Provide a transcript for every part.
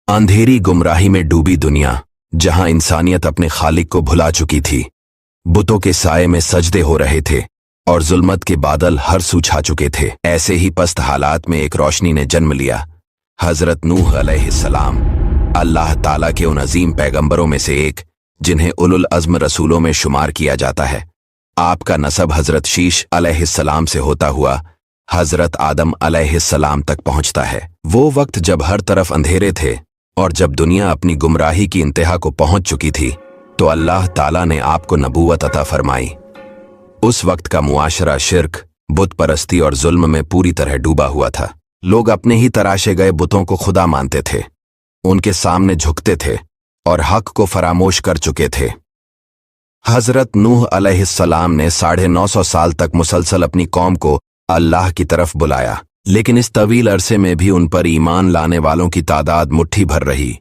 अंधेरी गुमराही में डूबी दुनिया, जहां इंसानियत अपने खालिक को भुला चुकी थी। बुतों के साये में सजदे हो रहे थे और जुल्मत के बादल हर सू छा चुके थे। ऐसे ही पस्त हालात में एक रोशनी ने जन्म लिया, हजरत नूह अलैहिस्सलाम, अल्लाह ताला के उन अजीम पैगंबरों में से एक, जिन्हें उलुल अज़्म रसूलों में शुमार किया जाता है। आपका नसब हजरत शीश अलैहिस्सलाम से होता हुआ हजरत आदम अलैहिस्सलाम तक पहुंचता है। वो वक्त जब हर तरफ अंधेरे थे और जब दुनिया अपनी गुमराही की इंतहा को पहुंच चुकी थी, तो अल्लाह ताला ने आपको नबूवत अता फरमाई। उस वक्त का मुआशरा शिर्क, बुत परस्ती और जुल्म में पूरी तरह डूबा हुआ था। लोग अपने ही तराशे गए बुतों को खुदा मानते थे, उनके सामने झुकते थे और हक को फरामोश कर चुके थे। हजरत नूह अलैहिस्सलाम ने 950 साल तक मुसलसल अपनी कौम को अल्लाह की तरफ बुलाया, लेकिन इस तवील अरसे में भी उन पर ईमान लाने वालों की तादाद मुट्ठी भर रही।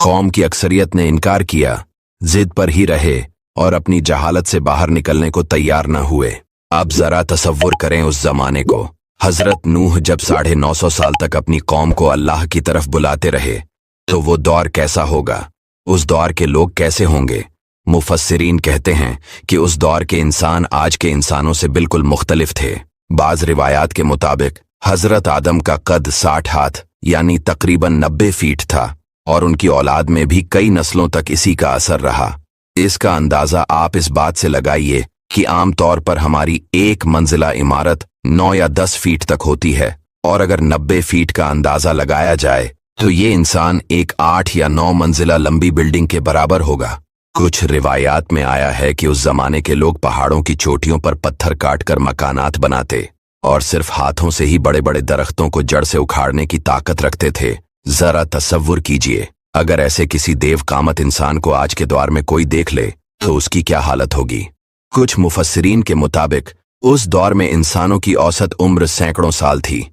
कौम की अक्सरियत ने इनकार किया, जिद पर ही रहे और अपनी जहालत से बाहर निकलने को तैयार न हुए। अब जरा तसव्वुर करें उस जमाने को। हजरत नूह जब 950 साल तक अपनी कौम को अल्लाह की तरफ बुलाते रहे, तो वो दौर कैसा होगा, उस दौर के लोग कैसे होंगे। मुफस्सिरीन कहते हैं कि उस दौर के इंसान आज के इंसानों से बिल्कुल मुख्तलिफ थे। बाज रिवायात के मुताबिक हजरत आदम का कद 60 हाथ यानी तकरीबन 90 फीट था और उनकी औलाद में भी कई नस्लों तक इसी का असर रहा। इसका अंदाजा आप इस बात से लगाइए कि आम तौर पर हमारी एक मंजिला इमारत 9 या 10 फीट तक होती है, और अगर 90 फीट का अंदाजा लगाया जाए तो ये इंसान एक 8 या 9 मंजिला लंबी बिल्डिंग के बराबर होगा। कुछ रिवायात में आया है कि उस जमाने के लोग पहाड़ों की चोटियों पर पत्थर काटकर मकानात बनाते और सिर्फ हाथों से ही बड़े बड़े दरख्तों को जड़ से उखाड़ने की ताकत रखते थे। जरा तसव्वुर कीजिए, अगर ऐसे किसी देव कामत इंसान को आज के दौर में कोई देख ले तो उसकी क्या हालत होगी। कुछ मुफस्सिरीन के मुताबिक उस दौर में इंसानों की औसत उम्र सैकड़ों साल थी,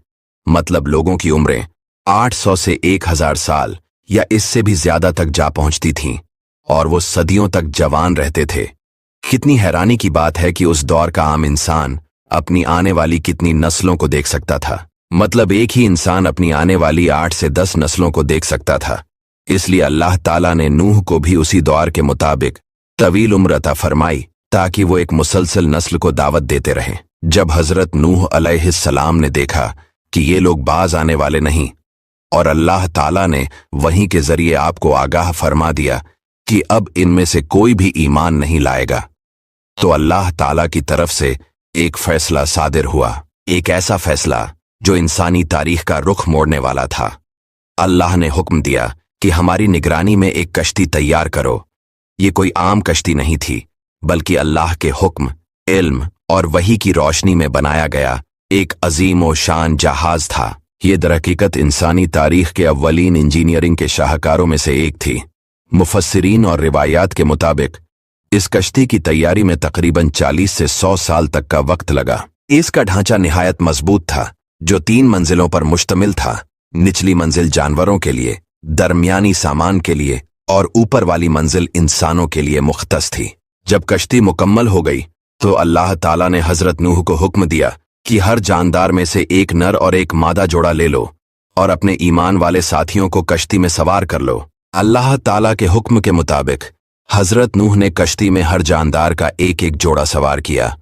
मतलब लोगों की उम्रें 800 से 1000 साल या इससे भी ज्यादा तक जा पहुंचती थीं, और वो सदियों तक जवान रहते थे। कितनी हैरानी की बात है कि उस दौर का आम इंसान अपनी आने वाली कितनी नस्लों को देख सकता था। मतलब एक ही इंसान अपनी आने वाली 8 से 10 नस्लों को देख सकता था। इसलिए अल्लाह ताला ने नूह को भी उसी दौर के मुताबिक तवील उम्र अता फरमाई, ताकि वो एक मुसलसल नस्ल को दावत देते रहें। जब हजरत नूह अलैहिस्सलाम ने देखा कि ये लोग बाज आने वाले नहीं, और अल्लाह ताला ने वहीं के जरिए आपको आगाह फरमा दिया कि अब इनमें से कोई भी ईमान नहीं लाएगा, तो अल्लाह ताला की तरफ से एक फैसला सादिर हुआ, एक ऐसा फैसला जो इंसानी तारीख का रुख मोड़ने वाला था। अल्लाह ने हुक्म दिया कि हमारी निगरानी में एक कश्ती तैयार करो। ये कोई आम कश्ती नहीं थी, बल्कि अल्लाह के हुक्म, इल्म और वही की रोशनी में बनाया गया एक अजीम व शान जहाज था। ये दरहकीकत इंसानी तारीख के अव्वलीन इंजीनियरिंग के शाहकारों में से एक थी। मुफस्सिरीन और रिवायात के मुताबिक इस कश्ती की तैयारी में तकरीबन 40 से 100 साल तक का वक्त लगा। इसका ढांचा निहायत मजबूत था, जो 3 मंजिलों पर मुश्तमिल था। निचली मंजिल जानवरों के लिए, दरमियानी सामान के लिए और ऊपर वाली मंजिल इंसानों के लिए मुख्तस थी। जब कश्ती मुकम्मल हो गई तो अल्लाह ताला ने हजरत नूह को हुक्म दिया कि हर जानदार में से एक नर और एक मादा जोड़ा ले लो और अपने ईमान वाले साथियों को कश्ती में सवार कर लो। अल्लाह ताला के हुक्म के मुताबिक हजरत नूह ने कश्ती में हर जानदार का एक एक जोड़ा सवार किया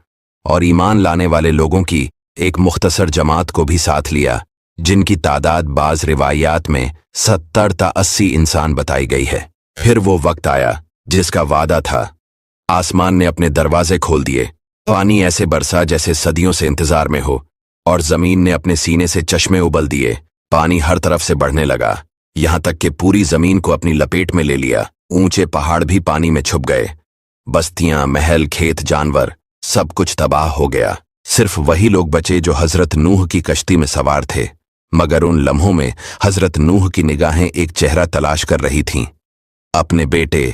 और ईमान लाने वाले लोगों की एक मुख्तसर जमात को भी साथ लिया, जिनकी तादाद बाज रिवायात में 70 ता 80 इंसान बताई गई है। फिर वो वक्त आया जिसका वादा था। आसमान ने अपने दरवाजे खोल दिए, पानी ऐसे बरसा जैसे सदियों से इंतजार में हो, और जमीन ने अपने सीने से चश्मे उबल दिए। पानी हर तरफ से बढ़ने लगा, यहां तक कि पूरी जमीन को अपनी लपेट में ले लिया। ऊंचे पहाड़ भी पानी में छुप गए। बस्तियां, महल, खेत, जानवर, सब कुछ तबाह हो गया। सिर्फ वही लोग बचे जो हजरत नूह की कश्ती में सवार थे। मगर उन लम्हों में हजरत नूह की निगाहें एक चेहरा तलाश कर रही थीं, अपने बेटे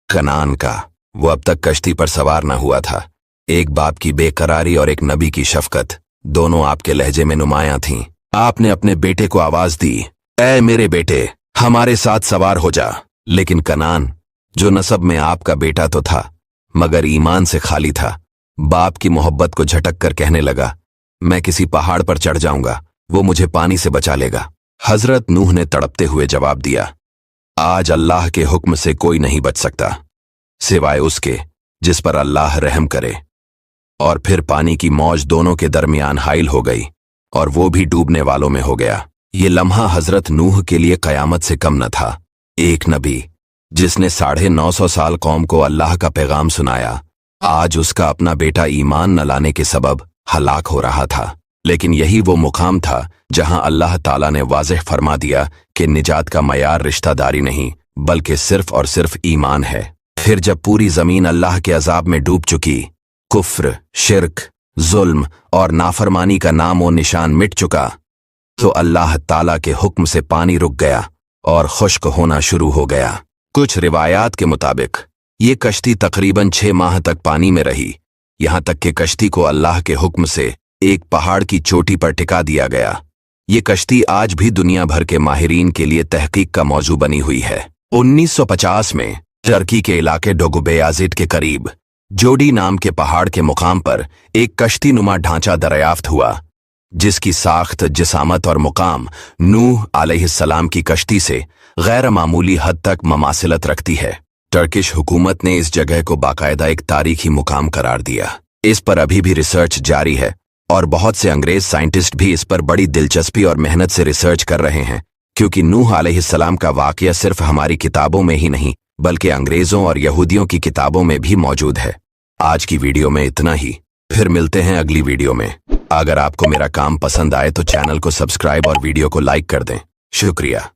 कनान का। वो अब तक कश्ती पर सवार न हुआ था। एक बाप की बेकरारी और एक नबी की शफकत दोनों आपके लहजे में नुमायां थीं। आपने अपने बेटे को आवाज दी, ऐ मेरे बेटे, हमारे साथ सवार हो जा। लेकिन कनान, जो नसब में आपका बेटा तो था मगर ईमान से खाली था, बाप की मोहब्बत को झटक कर कहने लगा, मैं किसी पहाड़ पर चढ़ जाऊंगा, वो मुझे पानी से बचा लेगा। हजरत नूह ने तड़पते हुए जवाब दिया, आज अल्लाह के हुक्म से कोई नहीं बच सकता सिवाय उसके जिस पर अल्लाह रहम करे। और फिर पानी की मौज दोनों के दरमियान हाइल हो गई और वो भी डूबने वालों में हो गया। ये लम्हा हजरत नूह के लिए कयामत से कम न था। एक नबी जिसने 950 साल कौम को अल्लाह का पैगाम सुनाया, आज उसका अपना बेटा ईमान न लाने के सबब हलाक हो रहा था। लेकिन यही वो मुकाम था जहां अल्लाह ताला ने वाज़ेह फरमा दिया कि निजात का मयार रिश्तादारी नहीं बल्कि सिर्फ और सिर्फ ईमान है। फिर जब पूरी जमीन अल्लाह के अजाब में डूब चुकी, कुफ्र, शिर्क, जुल्म और नाफरमानी का नाम और निशान मिट चुका, तो अल्लाह ताला के हुक्म से पानी रुक गया और खुश्क होना शुरू हो गया। कुछ रिवायात के मुताबिक ये कश्ती तकरीबन 6 माह तक पानी में रही, यहां तक कि कश्ती को अल्लाह के हुक्म से एक पहाड़ की चोटी पर टिका दिया गया। ये कश्ती आज भी दुनिया भर के माहिरीन के लिए तहकीक का मौजू बनी हुई है। 1950 में टर्की के इलाके डोगुबेयाजिद के करीब जोडी नाम के पहाड़ के मुकाम पर एक कश्ती नुमा ढांचा दरियाफ्त हुआ, जिसकी साख्त, जिसामत और मुकाम नूह अलैहिस्सलाम की कश्ती से गैर मामूली हद तक ममासिलत रखती है। टर्किश हुकूमत ने इस जगह को बाकायदा एक तारीखी मुकाम करार दिया। इस पर अभी भी रिसर्च जारी है और बहुत से अंग्रेज साइंटिस्ट भी इस पर बड़ी दिलचस्पी और मेहनत से रिसर्च कर रहे हैं, क्योंकि नूह अलैहिस्सलाम का वाक़या सिर्फ हमारी किताबों में ही नहीं बल्कि अंग्रेजों और यहूदियों की किताबों में भी मौजूद है। आज की वीडियो में इतना ही, फिर मिलते हैं अगली वीडियो में। अगर आपको मेरा काम पसंद आए तो चैनल को सब्सक्राइब और वीडियो को लाइक कर दें। शुक्रिया।